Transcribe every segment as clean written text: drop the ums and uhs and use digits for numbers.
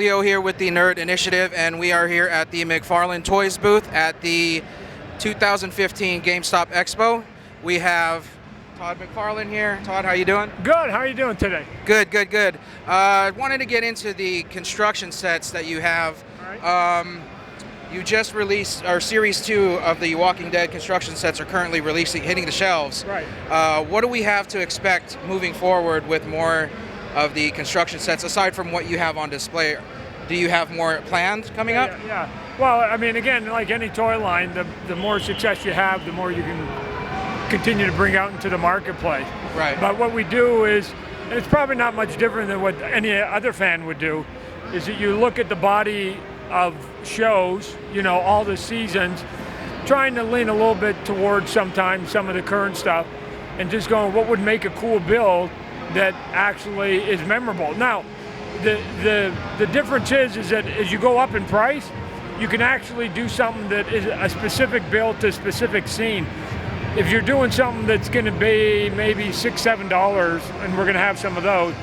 Leo here with the Nerd Initiative, and we are here at the McFarlane Toys booth at the 2015 GameStop Expo. We have Todd McFarlane here. Todd, how you doing? Good. How are you doing today? Good, good, good. I wanted to get into the construction sets that you have. All right. You just released, our Series 2 of the Walking Dead construction sets are currently hitting the shelves. Right. What do we have to expect moving forward with more of the construction sets, aside from what you have on display? Do you have more planned coming up? Yeah. Well, I mean, again, like any toy line, the more success you have, the more you can continue to bring out into the marketplace. Right. But what we do is, and it's probably not much different than what any other fan would do, is that you look at the body of shows, all the seasons, trying to lean a little bit towards sometimes some of the current stuff, and just going, what would make a cool build that actually is memorable? Now, the difference is that as you go up in price, you can actually do something that is a specific build to a specific scene. If you're doing something that's going to be maybe $6, $7, and we're going to have some of those,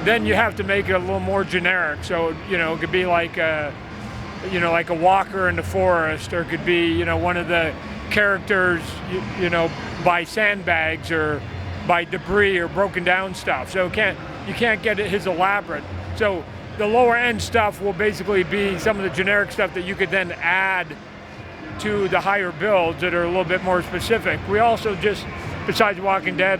then you have to make it a little more generic. So, it could be like a walker in the forest, or it could be, one of the characters, by sandbags or by debris or broken down stuff. So you can't get it his elaborate. So the lower end stuff will basically be some of the generic stuff that you could then add to the higher builds that are a little bit more specific. We also just, besides Walking Dead,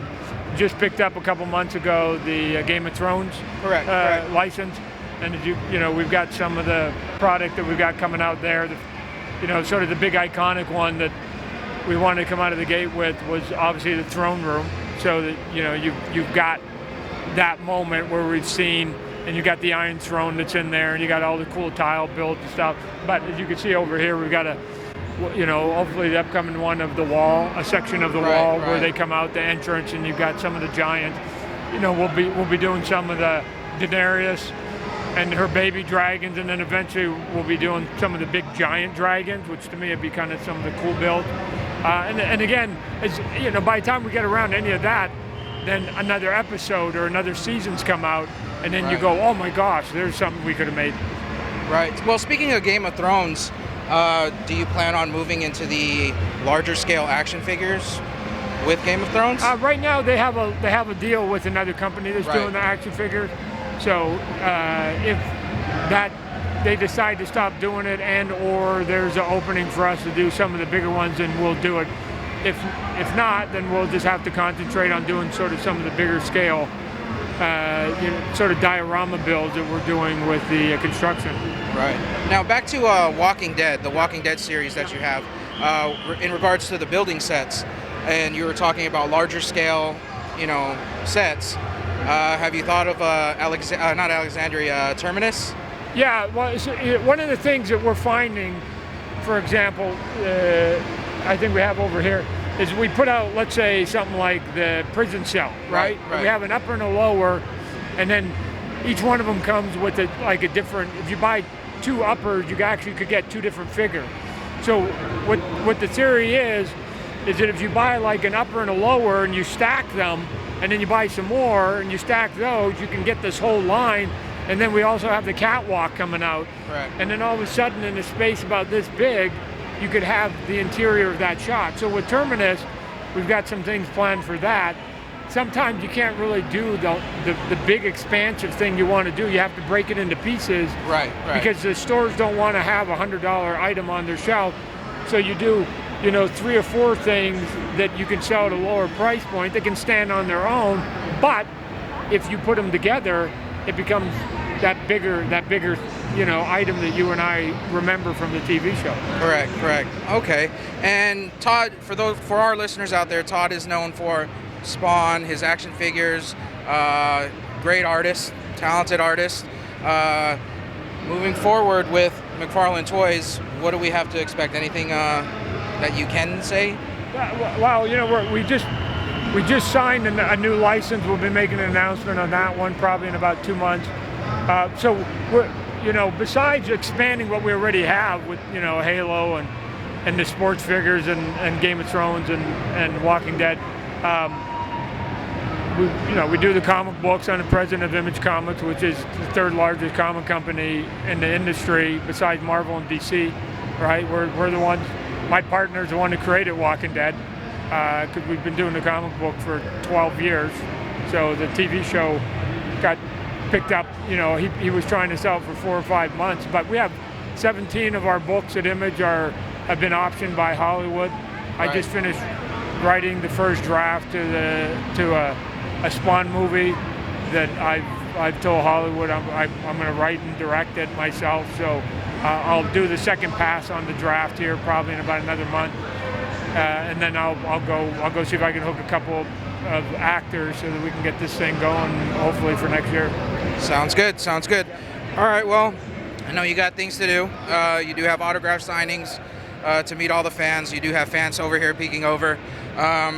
just picked up a couple months ago the Game of Thrones Correct. license. And as we've got some of the product that we've got coming out there. Sort of the big iconic one that we wanted to come out of the gate with was obviously the throne room. So that you've got that moment where we've seen, and you got the Iron Throne that's in there, and you got all the cool tile builds and stuff. But as you can see over here, we've got hopefully the upcoming one of the wall, a section of the wall where they come out the entrance, and you've got some of the giants. We'll be doing some of the Daenerys and her baby dragons, and then eventually we'll be doing some of the big giant dragons, which to me would be kind of some of the cool builds. And again, by the time we get around to any of that, then another episode or another season's come out, and then you go, oh my gosh, there's something we could have made. Right. Well, speaking of Game of Thrones, do you plan on moving into the larger scale action figures with Game of Thrones? Right now they have a deal with another company that's doing the action figures. So if they decide to stop doing it, and or there's an opening for us to do some of the bigger ones, then we'll do it. If not, then we'll just have to concentrate on doing sort of some of the bigger scale sort of diorama builds that we're doing with the construction. Right. Now back to Walking Dead, the Walking Dead series that you have, in regards to the building sets, and you were talking about larger scale, sets. Have you thought of Terminus? Yeah, well, one of the things that we're finding, for example, I think we have over here, is we put out, let's say, something like the prison cell, right? We have an upper and a lower, and then each one of them comes with a different, if you buy two uppers, you actually could get two different figures. So what the theory is that if you buy like an upper and a lower and you stack them, and then you buy some more and you stack those, you can get this whole line. And then we also have the catwalk coming out. Right. And then all of a sudden, in a space about this big, you could have the interior of that shot. So with Terminus, we've got some things planned for that. Sometimes you can't really do the big expansive thing you want to do. You have to break it into pieces. Right. Because the stores don't want to have a $100 item on their shelf. So you do 3 or 4 things that you can sell at a lower price point that can stand on their own, but if you put them together, it becomes that bigger item that you and I remember from the TV show. Correct. Okay. And Todd, for our listeners out there, Todd is known for Spawn, his action figures, great artist, talented artist. Moving forward with McFarlane Toys, what do we have to expect? Anything that you can say? Well, we just signed a new license. We'll be making an announcement on that one probably in about 2 months. So we're, besides expanding what we already have with Halo and the sports figures and Game of Thrones and Walking Dead, we do the comic books. I'm the president of Image Comics, which is the third largest comic company in the industry besides Marvel and DC. Right? We're the ones. My partner's the one who created Walking Dead, because we've been doing the comic book for 12 years. So the TV show got picked up. He was trying to sell it for 4 or 5 months, but we have 17 of our books at Image have been optioned by Hollywood. Right. I just finished writing the first draft to a Spawn movie that I've told Hollywood I'm going to write and direct it myself. So I'll do the second pass on the draft here probably in about another month, and then I'll go see if I can hook a couple of actors so that we can get this thing going hopefully for next year. Sounds good. Sounds good. All right. Well, I know you got things to do. You do have autograph signings to meet all the fans. You do have fans over here peeking over.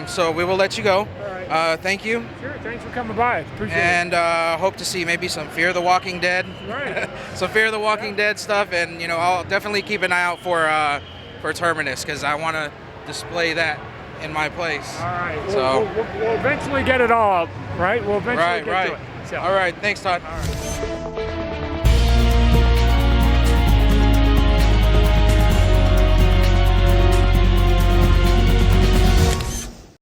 So we will let you go. All right. Thank you. Sure. Thanks for coming by. Appreciate it. And hope to see maybe some Fear the Walking Dead. Right. Some Fear the Walking Dead stuff. And, I'll definitely keep an eye out for Terminus, because I want to display that in my place. All right. So we'll eventually get it all up, right? We'll eventually get to it. So. All right. Thanks, Todd. All right.